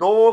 2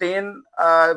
3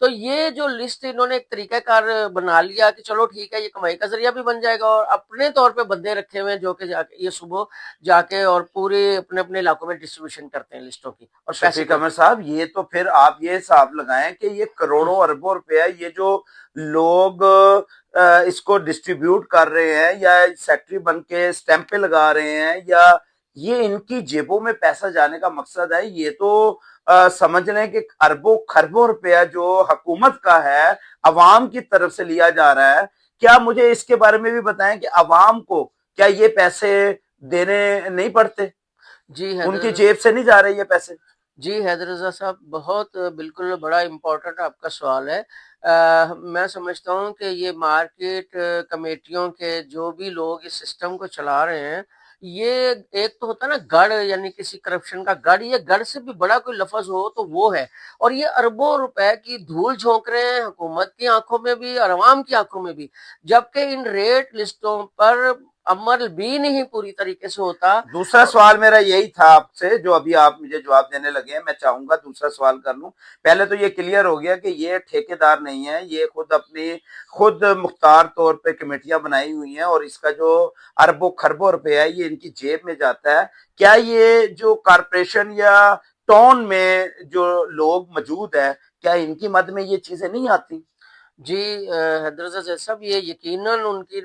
تو یہ جو لسٹ انہوں نے ایک طریقہ کار بنا لیا کہ چلو ٹھیک ہے یہ کمائی کا ذریعہ بھی بن جائے گا، اور اپنے طور پہ بندے رکھے ہوئے ہیں جو کہ جا کے یہ صبح جا کے اور پورے اپنے اپنے علاقوں میں ڈسٹریبیوشن کرتے ہیں لسٹوں کی اور پیسے شفیق احمد صاحب، یہ تو پھر آپ یہ حساب لگائیں کہ یہ کروڑوں اربوں روپیہ یہ جو لوگ اس کو ڈسٹریبیوٹ کر رہے ہیں یا سیکٹری بن کے اسٹیمپیں لگا رہے ہیں، یا یہ ان کی جیبوں میں پیسہ جانے کا مقصد ہے؟ یہ تو سمجھ لیں کہ اربوں خربوں روپیہ جو حکومت کا ہے عوام کی طرف سے لیا جا رہا ہے۔ کیا مجھے اس کے بارے میں بھی بتائیں کہ عوام کو کیا یہ پیسے دینے نہیں پڑتے؟ جی ان کی حیدر جیب سے نہیں جا رہے یہ پیسے؟ جی حیدر رضا صاحب، بہت بالکل بڑا امپورٹنٹ آپ کا سوال ہے۔ میں سمجھتا ہوں کہ یہ مارکیٹ کمیٹیوں کے جو بھی لوگ اس سسٹم کو چلا رہے ہیں، یہ ایک تو ہوتا ہے نا گڑھ، یعنی کسی کرپشن کا گڑھ، یہ گڑھ سے بھی بڑا کوئی لفظ ہو تو وہ ہے، اور یہ اربوں روپے کی دھول جھونک رہے ہیں حکومت کی آنکھوں میں بھی اور عوام کی آنکھوں میں بھی، جبکہ ان ریٹ لسٹوں پر عمل بھی نہیں پوری طریقے سے ہوتا۔ دوسرا سوال میرا یہی تھا آپ سے، جو ابھی آپ مجھے جواب دینے لگے ہیں، میں چاہوں گا دوسرا سوال کر لوں۔ پہلے تو یہ کلیئر ہو گیا کہ یہ ٹھیکیدار نہیں ہے، یہ خود مختار طور پہ کمیٹیاں بنائی ہوئی ہیں، اور اس کا جو اربوں خربوں روپے ہے یہ ان کی جیب میں جاتا ہے۔ کیا یہ جو کارپوریشن یا ٹاؤن میں جو لوگ موجود ہیں، کیا ان کی مد میں یہ چیزیں نہیں آتی؟ جی حیدر زید صاحب، یہ یقیناً ان کی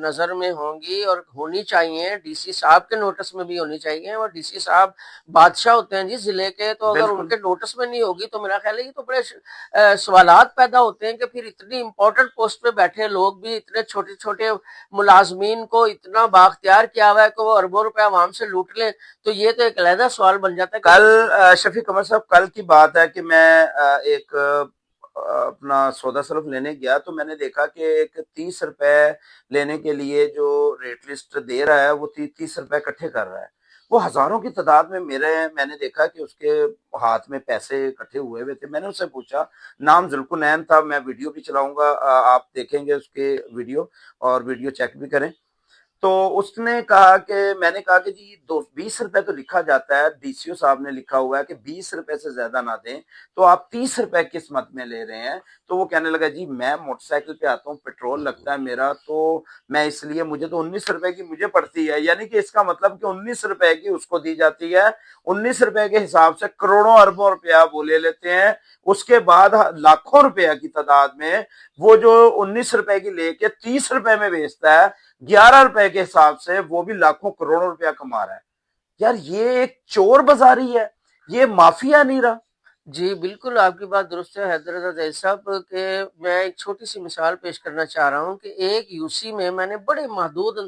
نظر میں ہوں گی اور ہونی چاہیے، ڈی سی صاحب کے نوٹس میں بھی ہونی چاہیے، اور ڈی سی صاحب بادشاہ ہوتے ہیں جی ضلع کے، تو اگر ان بالکل۔ کے نوٹس میں نہیں ہوگی تو میرا خیال ہے یہ تو بڑے سوالات پیدا ہوتے ہیں کہ پھر اتنی امپورٹنٹ پوسٹ پہ بیٹھے لوگ بھی اتنے چھوٹے چھوٹے ملازمین کو اتنا بااختیار کیا ہوا ہے کہ وہ اربوں روپے عوام سے لوٹ لیں، تو یہ تو ایک علیحدہ سوال بن جاتا ہے کہ کل شفیق قمر صاحب، کل کی بات ہے کہ میں ایک اپنا سودا سلف لینے گیا، تو میں نے دیکھا کہ ایک 30 روپے لینے کے لیے جو ریٹ لسٹ دے رہا ہے وہ 30 روپے اکٹھے کر رہا ہے۔ وہ ہزاروں کی تعداد میں میں نے دیکھا کہ اس کے ہاتھ میں پیسے اکٹھے ہوئے تھے۔ میں نے اس سے پوچھا، نام ذوالقنین تھا، میں ویڈیو بھی چلاؤں گا، آپ دیکھیں گے اس کے ویڈیو اور ویڈیو چیک بھی کریں۔ تو اس نے کہا کہ میں نے کہا کہ جی 20 روپے تو لکھا جاتا ہے، ڈی سی او صاحب نے لکھا ہوا ہے کہ 20 روپے سے زیادہ نہ دیں، تو آپ 30 روپے کس مت میں لے رہے ہیں؟ تو وہ کہنے لگا جی میں موٹر سائیکل پہ آتا ہوں، پیٹرول لگتا ہے میرا، تو میں اس لیے مجھے تو 19 روپے کی مجھے پڑتی ہے۔ یعنی کہ اس کا مطلب کہ 19 روپے کی اس کو دی جاتی ہے، 19 روپے کے حساب سے کروڑوں اربوں روپیہ وہ لے لیتے ہیں۔ اس کے بعد لاکھوں روپیہ کی تعداد میں وہ جو 19 روپے کی لے کے 30 روپے میں بیچتا ہے، 11 روپے کے حساب سے وہ بھی لاکھوں کروڑوں روپیہ کما رہا ہے۔ یار یہ ایک چور بازاری ہے، یہ مافیا نہیں رہا۔ جی بالکل آپ کی بات درست ہے حیدر رضا صاحب، کہ میں ایک چھوٹی سی مثال پیش کرنا چاہ رہا ہوں کہ ایک یو سی میں نے بڑے محدود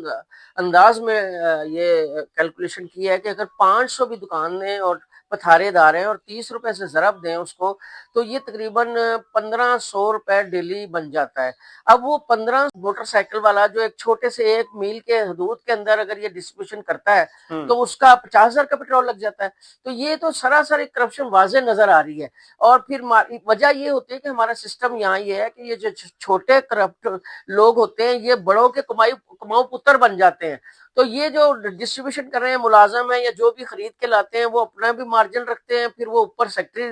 انداز میں یہ کیلکولیشن کیا ہے کہ اگر 500 بھی دکانیں اور پتھارے دار ہیں اور 30 روپے سے ضرب دیں اس کو، تو یہ تقریباً 1500 روپے ڈیلی بن جاتا ہے۔ اب وہ 15 موٹر سائیکل والا جو ایک چھوٹے سے 1 میل کے حدود کے اندر اگر یہ ڈسٹریبیوشن کرتا ہے تو اس کا 50,000 کا پیٹرول لگ جاتا ہے۔ تو یہ تو سراسر ایک کرپشن واضح نظر آ رہی ہے، اور پھر وجہ یہ ہوتی ہے کہ ہمارا سسٹم یہاں یہ ہے کہ یہ جو چھوٹے کرپٹ لوگ ہوتے ہیں یہ بڑوں کے کماؤ پتر بن جاتے ہیں، تو یہ جو ڈسٹریبیوشن کر رہے ہیں ملازم ہیں یا جو بھی خرید کے لاتے ہیں وہ اپنا بھی مارجن رکھتے ہیں، پھر وہ اوپر سیکٹری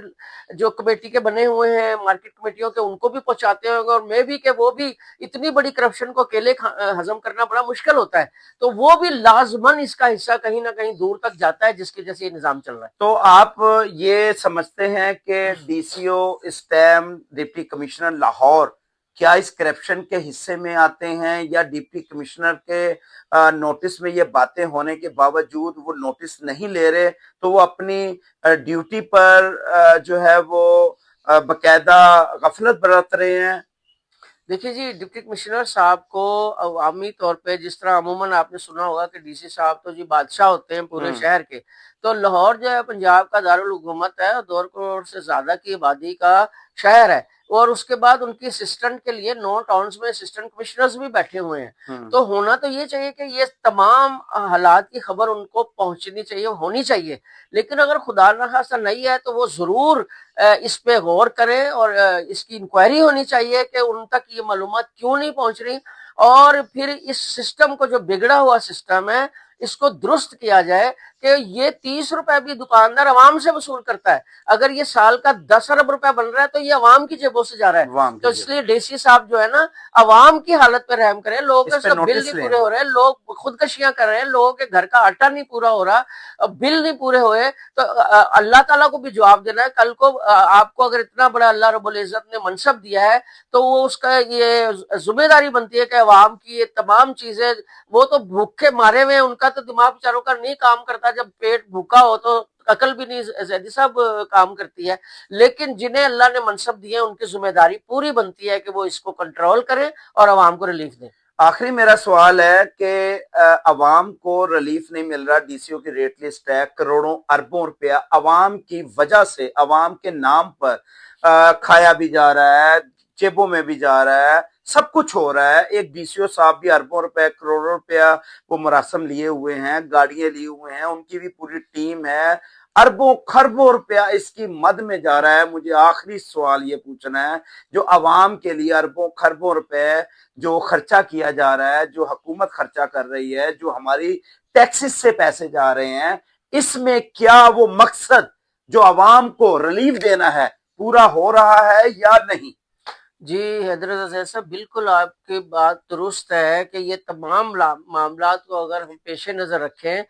جو کمیٹی کے بنے ہوئے ہیں مارکیٹ کمیٹیوں کے ان کو بھی پہنچاتے ہیں، اور میں بھی کہ وہ بھی اتنی بڑی کرپشن کو اکیلے ہضم کرنا بڑا مشکل ہوتا ہے، تو وہ بھی لازماً اس کا حصہ کہیں نہ کہیں دور تک جاتا ہے جس کی وجہ سے یہ نظام چل رہا ہے۔ تو آپ یہ سمجھتے ہیں کہ ڈی سی او اسٹیم ڈپٹی کمشنر لاہور کیا اس کرپشن کے حصے میں آتے ہیں، یا ڈپٹی کمشنر کے نوٹس میں یہ باتیں ہونے کے باوجود وہ نوٹس نہیں لے رہے، تو وہ اپنی ڈیوٹی پر جو ہے وہ باقاعدہ غفلت برت رہے ہیں؟ دیکھیے جی، ڈپٹی کمشنر صاحب کو عوامی طور پہ جس طرح عموماً آپ نے سنا ہوگا کہ ڈی سی صاحب تو جی بادشاہ ہوتے ہیں پورے شہر کے، تو لاہور جو ہے پنجاب کا دارالحکومت ہے، 2 کروڑ سے زیادہ کی آبادی کا شہر ہے، اور اس کے بعد ان کی اسسٹنٹ کے لیے 9 ٹاؤنز میں اسسٹنٹ کمشنرز بھی بیٹھے ہوئے ہیں۔ تو ہونا تو یہ چاہیے کہ یہ تمام حالات کی خبر ان کو پہنچنی چاہیے، ہونی چاہیے، لیکن اگر خدا نخواستہ نہیں ہے تو وہ ضرور اس پہ غور کریں، اور اس کی انکوائری ہونی چاہیے کہ ان تک یہ معلومات کیوں نہیں پہنچ رہی، اور پھر اس سسٹم کو جو بگڑا ہوا سسٹم ہے اس کو درست کیا جائے کہ یہ 30 روپے بھی دکاندار عوام سے وصول کرتا ہے. اگر یہ سال کا 10 ارب روپے بن رہا ہے تو یہ عوام کی جیبوں سے جا رہا ہے. عوام تو کی اس لیے ڈی سی صاحب جو ہے نا عوام کی حالت پہ رحم کریں. لوگوں اس پہ سے بل نوٹس نہیں لیں. پورے ہو رہے, لوگ خودکشیاں کر رہے ہیں, لوگوں کے گھر کا آٹا نہیں پورا ہو رہا, بل نہیں پورے ہوئے, تو اللہ تعالیٰ کو بھی جواب دینا ہے. کل کو آپ کو اگر اتنا بڑا اللہ رب العزت نے منصب دیا ہے تو وہ اس کا یہ ذمہ داری بنتی ہے کہ عوام کی یہ تمام چیزیں, وہ تو بھوکے مارے ہوئے ہیں, ان کا تو دماغ بیچاروں کا نہیں کام کرتا, جب پیٹ بھوکا ہو تو عقل بھی نہیں زیدی صاحب کام کرتی ہے. لیکن جنہیں اللہ نے منصب دیے ان کی ذمہ داری پوری بنتی ہے کہ وہ اس کو کنٹرول کریں اور عوام کو ریلیف دیں. آخری میرا سوال ہے کہ عوام کو ریلیف نہیں مل رہا, ڈی سی او کی ریٹ لسٹ ہے, کروڑوں اربوں روپیہ عوام کی وجہ سے, عوام کے نام پر کھایا بھی جا رہا ہے, جیبوں میں بھی جا رہا ہے, سب کچھ ہو رہا ہے. ایک ڈی سی او صاحب بھی اربوں روپے کروڑوں روپیہ وہ مراسم لیے ہوئے ہیں, گاڑیاں لیے ہوئے ہیں, ان کی بھی پوری ٹیم ہے, اربوں خربوں روپیہ اس کی مد میں جا رہا ہے. مجھے آخری سوال یہ پوچھنا ہے, جو عوام کے لیے اربوں خربوں روپے جو خرچہ کیا جا رہا ہے, جو حکومت خرچہ کر رہی ہے, جو ہماری ٹیکسز سے پیسے جا رہے ہیں, اس میں کیا وہ مقصد جو عوام کو ریلیف دینا ہے پورا ہو رہا ہے یا نہیں؟ جی حضرت عزیز صاحب, بالکل آپ کی بات درست ہے کہ یہ تمام معاملات کو اگر ہم پیش نظر رکھیں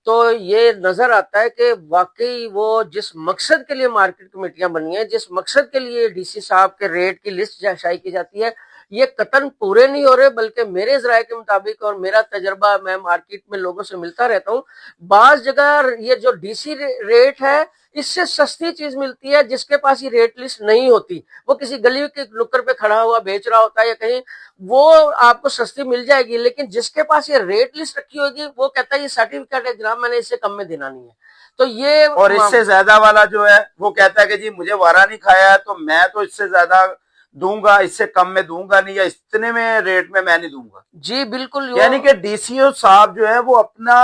تو یہ نظر آتا ہے کہ واقعی وہ جس مقصد کے لیے مارکیٹ کمیٹیاں بنی ہیں, جس مقصد کے لیے ڈی سی صاحب کے ریٹ کی لسٹ شائع کی جاتی ہے, یہ قطعاً پورے نہیں ہو رہے. بلکہ میرے ذرائع کے مطابق اور میرا تجربہ, میں مارکیٹ میں لوگوں سے ملتا رہتا ہوں, بعض جگہ یہ جو ڈی سی ریٹ ہے اس سے سستی چیز ملتی ہے جس کے پاس یہ ریٹ لسٹ نہیں ہوتی. وہ کسی گلی کے نکڑ پہ کھڑا ہوا بیچ رہا ہوتا ہے یا کہیں, وہ آپ کو سستی مل جائے گی. لیکن جس کے پاس یہ ریٹ لسٹ رکھی ہوگی وہ کہتا ہے یہ سرٹیفکیٹ ہے جناب, میں نے اس سے کم میں دینا نہیں ہے. تو یہ اور اس سے زیادہ والا جو ہے وہ کہتا ہے کہ جی مجھے وارا نہیں کھایا ہے تو میں تو اس سے زیادہ دوں گا, اس سے کم میں دوں گا نہیں, یا اتنے میں ریٹ میں نہیں دوں گا. جی بالکل, یعنی کہ ڈی سی او صاحب جو ہے وہ اپنا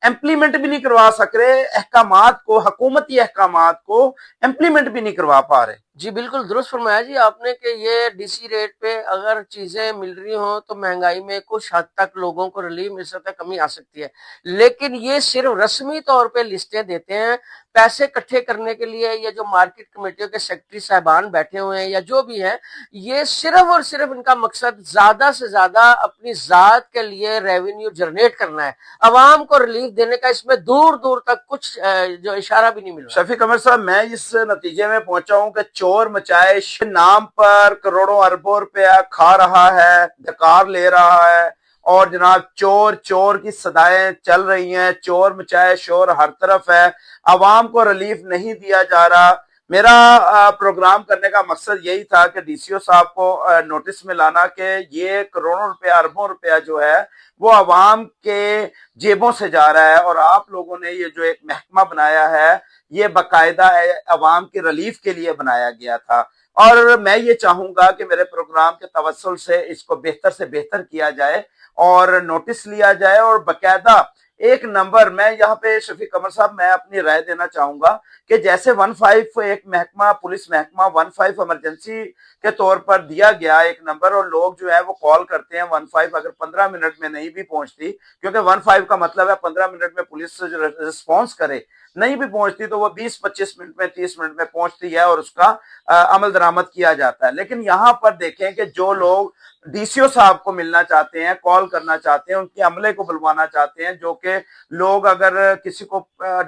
امپلیمنٹ بھی نہیں کروا سک رہے, احکامات کو, حکومتی احکامات کو امپلیمنٹ بھی نہیں کروا پا رہے. جی بالکل درست فرمایا جی آپ نے کہ یہ ڈی سی ریٹ پہ اگر چیزیں مل رہی ہوں تو مہنگائی میں کچھ حد تک لوگوں کو ریلیف مل سکتا ہے, کمی آ سکتی ہے. لیکن یہ صرف رسمی طور پہ لسٹیں دیتے ہیں پیسے اکٹھے کرنے کے لیے. یہ جو مارکیٹ کمیٹیوں کے سیکرٹری صاحبان بیٹھے ہوئے ہیں یا جو بھی ہیں, یہ صرف اور صرف ان کا مقصد زیادہ سے زیادہ اپنی ذات کے لیے ریونیو جنریٹ کرنا ہے. عوام کو ریلیف دینے کا اس میں دور دور تک کچھ جو اشارہ بھی نہیں مل رہا. شفیق قمر صاحب, میں اس نتیجے میں پہنچا ہوں کہ چور مچائش نام پر کروڑوں اربوں روپیہ کھا رہا ہے, ڈکار لے رہا ہے, اور جناب چور چور کی صدائیں چل رہی ہیں, چور مچائے شور ہر طرف ہے, عوام کو ریلیف نہیں دیا جا رہا. میرا پروگرام کرنے کا مقصد یہی تھا کہ ڈی سی او صاحب کو نوٹس میں لانا کہ یہ کروڑوں روپیہ اربوں روپیہ جو ہے وہ عوام کے جیبوں سے جا رہا ہے, اور آپ لوگوں نے یہ جو ایک محکمہ بنایا ہے یہ باقاعدہ عوام کے ریلیف کے لیے بنایا گیا تھا. اور میں یہ چاہوں گا کہ میرے پروگرام کے توسل سے اس کو بہتر سے بہتر کیا جائے اور نوٹس لیا جائے, اور باقاعدہ ایک نمبر, میں یہاں پہ شفیق قمر صاحب میں اپنی رائے دینا چاہوں گا کہ جیسے 15 ایک محکمہ, پولیس محکمہ 15 ایمرجنسی کے طور پر دیا گیا ایک نمبر, اور لوگ جو ہے وہ کال کرتے ہیں 15, اگر 15 منٹ میں نہیں بھی پہنچتی, کیونکہ 15 کا مطلب ہے 15 منٹ میں پولیس رسپانس کرے, نہیں بھی پہنچتی تو وہ 20-25 منٹ میں 30 منٹ میں پہنچتی ہے اور اس کا عمل درآمد کیا جاتا ہے. لیکن یہاں پر دیکھیں کہ جو لوگ ڈی سی او صاحب کو ملنا چاہتے ہیں, کال کرنا چاہتے ہیں, ان کے عملے کو بلوانا چاہتے ہیں, جو کہ لوگ اگر کسی کو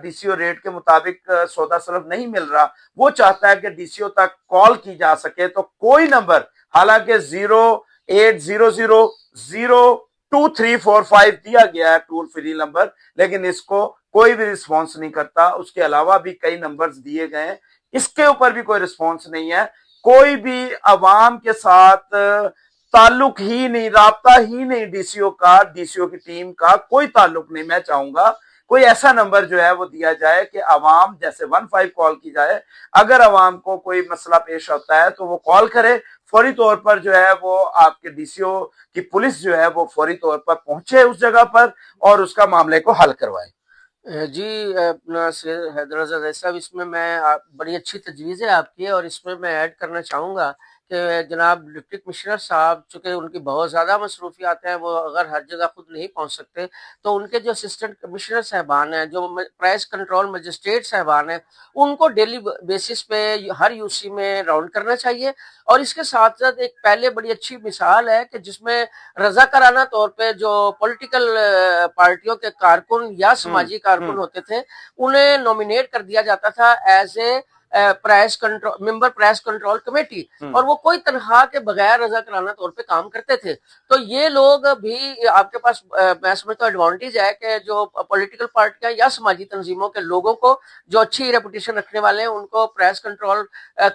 ڈی سی او ریٹ کے مطابق سودا سلف نہیں مل رہا, وہ چاہتا ہے کہ ڈی سی او تک کال کی جا سکے, تو کوئی نمبر, حالانکہ 0800022345 دیا گیا ہے ٹول فری نمبر, لیکن اس کو کوئی بھی رسپانس نہیں کرتا. اس کے علاوہ بھی کئی نمبرز دیے گئے ہیں, اس کے اوپر بھی کوئی رسپانس نہیں ہے. کوئی بھی عوام کے ساتھ تعلق ہی نہیں, رابطہ ہی نہیں, ڈی سی او کا, ڈی سی او کی ٹیم کا کوئی تعلق نہیں. میں چاہوں گا کوئی ایسا نمبر جو ہے وہ دیا جائے کہ عوام جیسے 15 کال کی جائے, اگر عوام کو کوئی مسئلہ پیش ہوتا ہے تو وہ کال کرے, فوری طور پر جو ہے وہ آپ کے ڈی سی او کی پولیس جو ہے وہ فوری طور پر پہنچے اس جگہ پر اور اس کا معاملے کو حل کروائے. جی اپنا حیدر رضا صاحب, اس میں بڑی اچھی تجویز ہے آپ کی, اور اس میں ایڈ کرنا چاہوں گا کہ جناب ڈپٹی کمشنر صاحب چونکہ ان کی بہت زیادہ مصروفیات ہیں، وہ اگر ہر جگہ خود نہیں پہنچ سکتے تو ان کے جو اسسٹنٹ کمشنر صاحبان ہیں، جو پرائس کنٹرول مجسٹریٹ صاحبان ہیں، ان کو ڈیلی بیسس پہ ہر یو سی میں راؤنڈ کرنا چاہیے. اور اس کے ساتھ ساتھ ایک پہلے بڑی اچھی مثال ہے کہ جس میں رضاکارانہ طور پہ جو پولیٹیکل پارٹیوں کے کارکن یا سماجی کارکن ہوتے تھے انہیں نومینیٹ کر دیا جاتا تھا as a price control member price control committee, اور وہ کوئی تنخواہ کے بغیر رضاکارانہ طور پہ کام کرتے تھے. تو یہ لوگ بھی آپ کے پاس میں سمجھتا ہوں ایڈوانٹیج ہے کہ جو پولیٹیکل پارٹیاں یا سماجی تنظیموں کے لوگوں کو جو اچھی ریپوٹیشن رکھنے والے ہیں ان کو پریس کنٹرول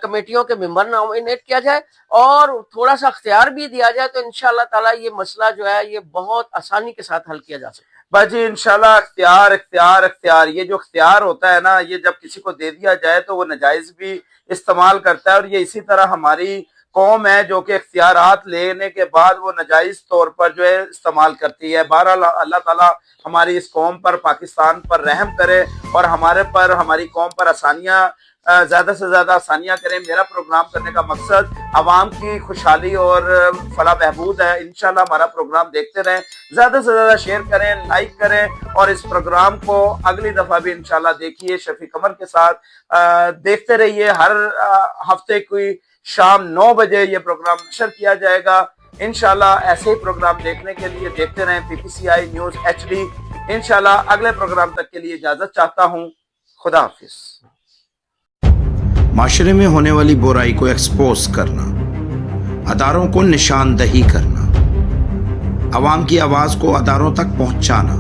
کمیٹیوں کے ممبر نامینیٹ کیا جائے اور تھوڑا سا اختیار بھی دیا جائے تو انشاءاللہ تعالیٰ یہ مسئلہ جو ہے یہ بہت آسانی کے ساتھ حل کیا جا سکتا ہے. بس جی انشاءاللہ اختیار یہ جو اختیار ہوتا ہے نا، یہ جب کسی کو دے دیا جائے تو وہ ناجائز بھی استعمال کرتا ہے، اور یہ اسی طرح ہماری قوم ہے جو کہ اختیارات لینے کے بعد وہ ناجائز طور پر جو ہے استعمال کرتی ہے. بہرحال اللہ تعالیٰ ہماری اس قوم پر، پاکستان پر رحم کرے اور ہماری قوم پر آسانیاں زیادہ سے زیادہ آسانیاں کریں. میرا پروگرام کرنے کا مقصد عوام کی خوشحالی اور فلاح بہبود ہے. انشاءاللہ ہمارا پروگرام دیکھتے رہیں، زیادہ سے زیادہ شیئر کریں، لائک کریں، اور اس پروگرام کو اگلی دفعہ بھی انشاءاللہ دیکھیے. شفیق قمر کے ساتھ دیکھتے رہیے. ہر ہفتے کی شام 9 بجے یہ پروگرام نشر کیا جائے گا. انشاءاللہ ایسے ہی پروگرام دیکھنے کے لیے دیکھتے رہیں PPCI نیوز HD. انشاءاللہ اگلے پروگرام تک کے لیے اجازت چاہتا ہوں. خدا حافظ. معاشرے میں ہونے والی برائی کو ایکسپوز کرنا، اداروں کو نشاندہی کرنا، عوام کی آواز کو اداروں تک پہنچانا،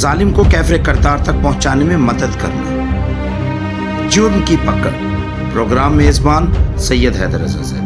ظالم کو کیفر کردار تک پہنچانے میں مدد کرنا. جرم کی پکڑ. پروگرام میزبان سید حیدر رضا.